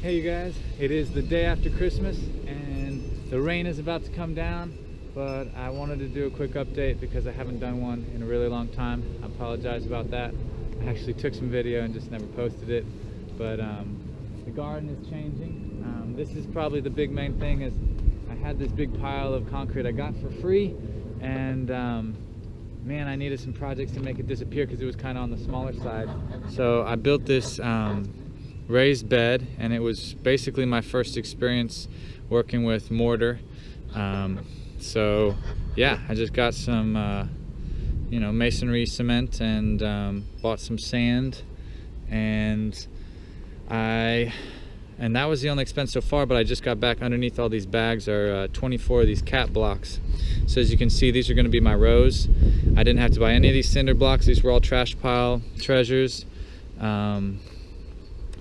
Hey you guys, it is the day after Christmas and the rain is about to come down, but I wanted to do a quick update because I haven't done one in a really long time. I apologize about that. I actually took some video and just never posted it, but the garden is changing. This is probably the big main thing. Is I had this big pile of concrete I got for free, and man, I needed some projects to make it disappear because it was kind of on the smaller side. So I built this raised bed, and it was basically my first experience working with mortar. So yeah, I just got some masonry cement and bought some sand, and that was the only expense so far. But I just got back. Underneath all these bags are 24 of these cat blocks. So as you can see, these are going to be my rows. I didn't have to buy any of these cinder blocks. These were all trash pile treasures.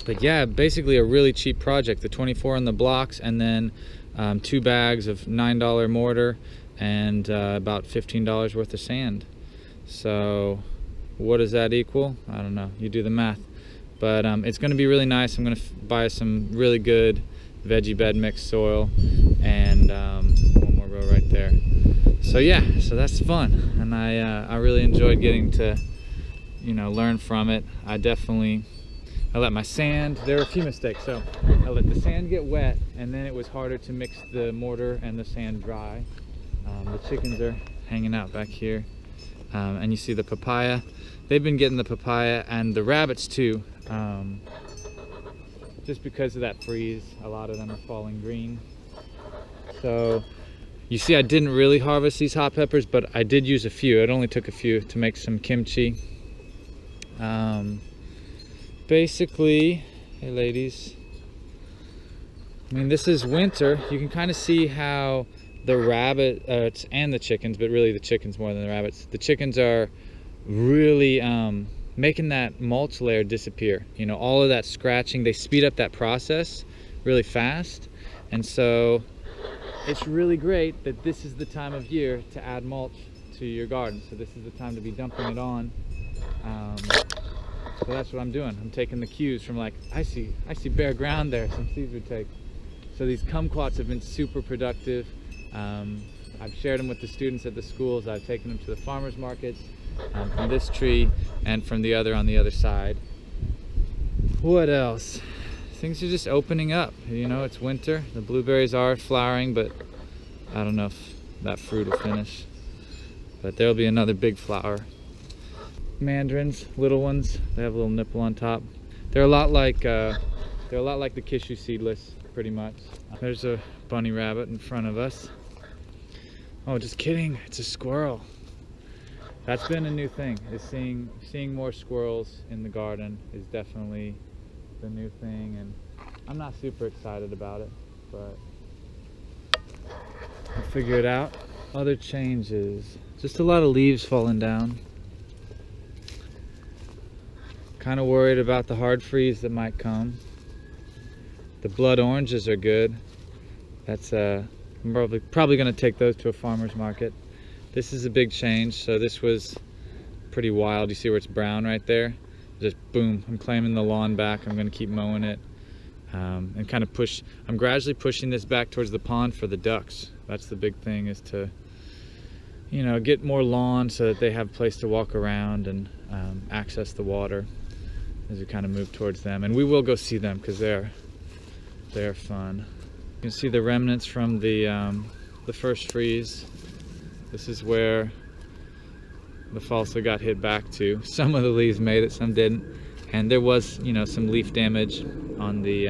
But yeah, basically a really cheap project. The 24 on the blocks, and then 2 bags of $9 mortar and about $15 worth of sand. So what does that equal? I don't know, you do the math. But it's going to be really nice. I'm going to buy some really good veggie bed mix soil, and one more row right there. So yeah, so that's fun, and I really enjoyed getting to learn from it. I let my sand, there were a few mistakes. So I let the sand get wet, and then it was harder to mix the mortar and the sand dry. The chickens are hanging out back here. And you see the papaya. They've been getting the papaya, and the rabbits too. Just because of that freeze, a lot of them are falling green. So you see, I didn't really harvest these hot peppers, but I did use a few. It only took a few to make some kimchi. Basically, hey ladies, I mean, this is winter. You can kind of see how the rabbits and the chickens, but really the chickens more than the rabbits, the chickens are really making that mulch layer disappear. All of that scratching, they speed up that process really fast. And so it's really great that this is the time of year to add mulch to your garden. So this is the time to be dumping it on. So that's what I'm doing. I'm taking the cues from, like, I see bare ground there, some seeds would take. So these kumquats have been super productive. I've shared them with the students at the schools. I've taken them to the farmers markets, from this tree and from the other on the other side. What else? Things are just opening up. It's winter. The blueberries are flowering, but I don't know if that fruit will finish. But there'll be another big flower. Mandarins, little ones, they have a little nipple on top. They're a lot like the cashew seedless, pretty much. There's a bunny rabbit in front of us. Oh, just kidding, it's a squirrel. That's been a new thing, is seeing more squirrels in the garden is definitely the new thing, and I'm not super excited about it, but I'll figure it out. Other changes, just a lot of leaves falling down. Kind of worried about the hard freeze that might come. The blood oranges are good. That's I'm probably going to take those to a farmer's market. This is a big change. So this was pretty wild. You see where it's brown right there? Just boom, I'm claiming the lawn back. I'm going to keep mowing it, and kind of push. I'm gradually pushing this back towards the pond for the ducks. That's the big thing, is to get more lawn so that they have a place to walk around and access the water as we kind of move towards them. And we will go see them because they're fun. You can see the remnants from the first freeze. This is where the falsa got hit back to. Some of the leaves made it, some didn't. And there was, some leaf damage on the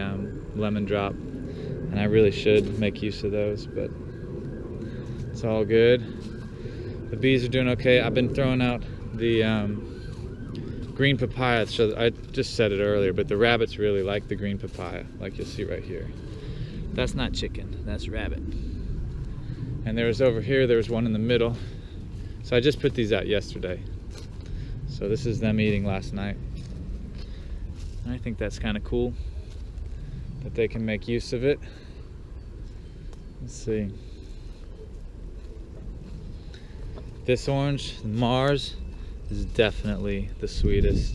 lemon drop. And I really should make use of those, but it's all good. The bees are doing okay. I've been throwing out the green papaya. So I just said it earlier, but the rabbits really like the green papaya, like you'll see right here. That's not chicken, that's rabbit. And there was one in the middle. So I just put these out yesterday. So this is them eating last night. And I think that's kind of cool that they can make use of it. Let's see. This orange, Mars, is definitely the sweetest.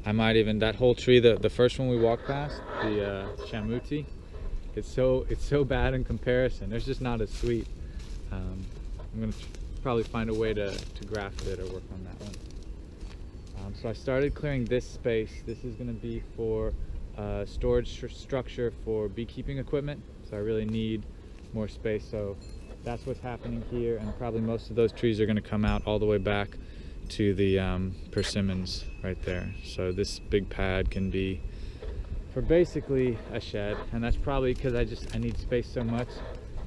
I might even, that whole tree, the first one we walked past, the chamuti, it's so bad in comparison. It's just not as sweet. I'm gonna probably find a way to graft it or work on that one. So I started clearing this space. This is gonna be for storage structure for beekeeping equipment. So I really need more space. So that's what's happening here, and probably most of those trees are gonna come out all the way back to the persimmons right there. So this big pad can be for basically a shed, and that's probably because I need space so much.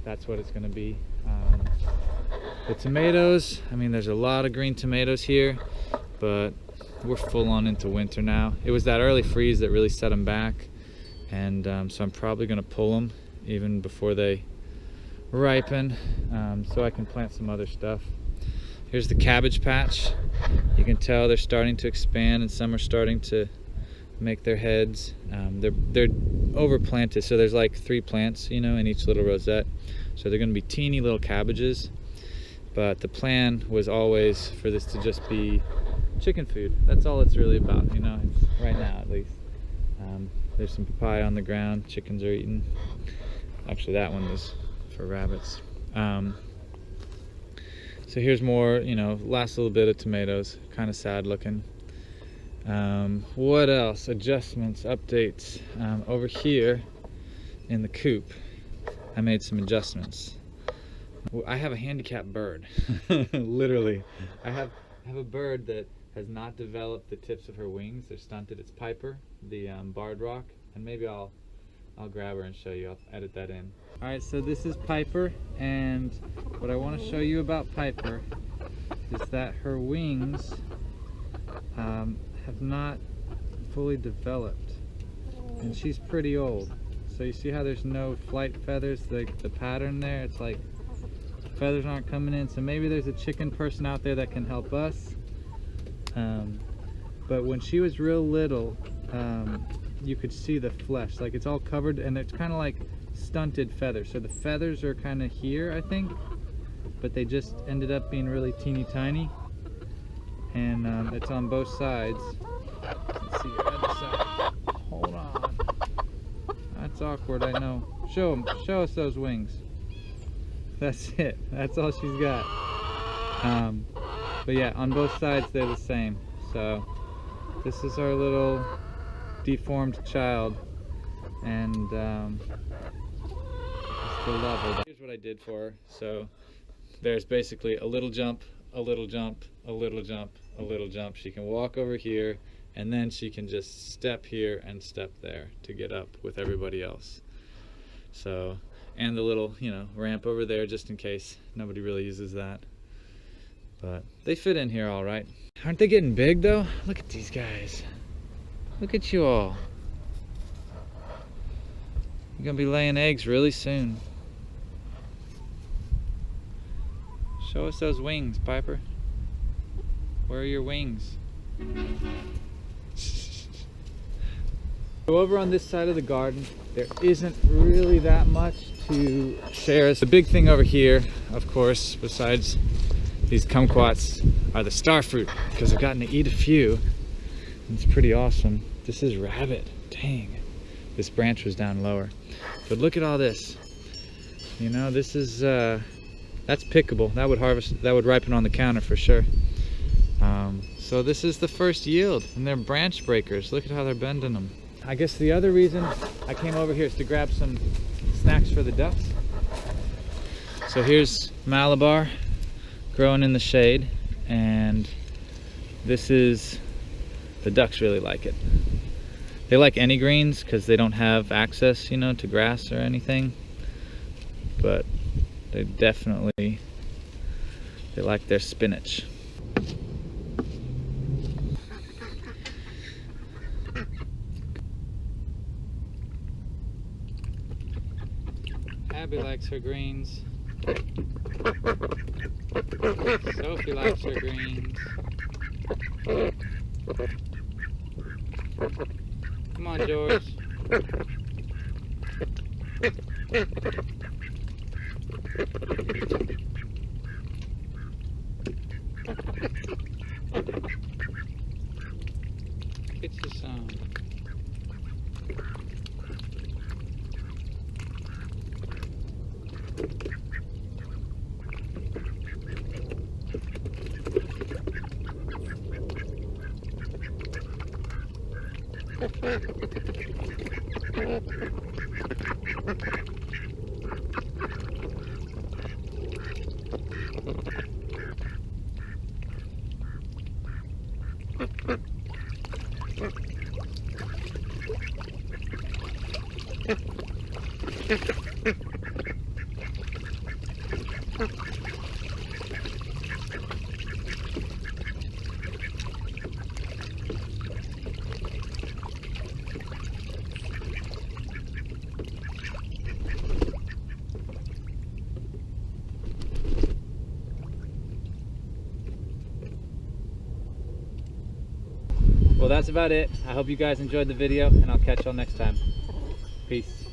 That's what it's going to be. The tomatoes, I mean, there's a lot of green tomatoes here, but we're full on into winter now. It was that early freeze that really set them back, and so I'm probably going to pull them even before they ripen, so I can plant some other stuff. Here's the cabbage patch. You can tell they're starting to expand, and some are starting to make their heads. They're overplanted, so there's like 3 plants, you know, in each little rosette. So they're going to be teeny little cabbages. But the plan was always for this to just be chicken food. That's all it's really about, you know, right now at least. There's some papaya on the ground. Chickens are eating. Actually, that one was for rabbits. So here's more, you know, last little bit of tomatoes, kind of sad looking. What else? Adjustments, updates. Over here in the coop, I made some adjustments. I have a handicapped bird, literally. I have a bird that has not developed the tips of her wings. They're stunted. It's Piper, the barred rock, and maybe I'll grab her and show you. I'll edit that in. Alright, so this is Piper, and what I want to show you about Piper is that her wings have not fully developed, and she's pretty old. So you see how there's no flight feathers, the pattern there, it's like the feathers aren't coming in. So maybe there's a chicken person out there that can help us. But when she was real little, you could see the flesh, like it's all covered, and it's kind of like stunted feathers. So the feathers are kind of here, I think, but they just ended up being really teeny tiny, and it's on both sides. Let's see, other side. Hold on. That's awkward, I know. Show us those wings. That's it. That's all she's got. But yeah, on both sides they're the same. So this is our little deformed child, and it's the level. Here's what I did for her. So there's basically a little jump, a little jump, a little jump, a little jump. She can walk over here, and then she can just step here and step there to get up with everybody else. So, and the little, you know, ramp over there just in case. Nobody really uses that. But they fit in here all right. Aren't they getting big though? Look at these guys. Look at you all. You're gonna be laying eggs really soon. Show us those wings, Piper. Where are your wings? So over on this side of the garden, there isn't really that much to share. The big thing over here, of course, besides these kumquats, are the star fruit, because I've gotten to eat a few. It's pretty awesome. This is rabbit. Dang. This branch was down lower. But look at all this. You know, this is that's pickable. That would ripen on the counter for sure. So this is the first yield, and they're branch breakers. Look at how they're bending them. I guess the other reason I came over here is to grab some snacks for the ducks. So here's Malabar growing in the shade, and this is, the ducks really like it. They like any greens because they don't have access, you know, to grass or anything, but they like their spinach. Abby likes her greens. Sophie likes her greens. Come on, George. Get you some. Well, that's about it. I hope you guys enjoyed the video, and I'll catch y'all next time. Peace.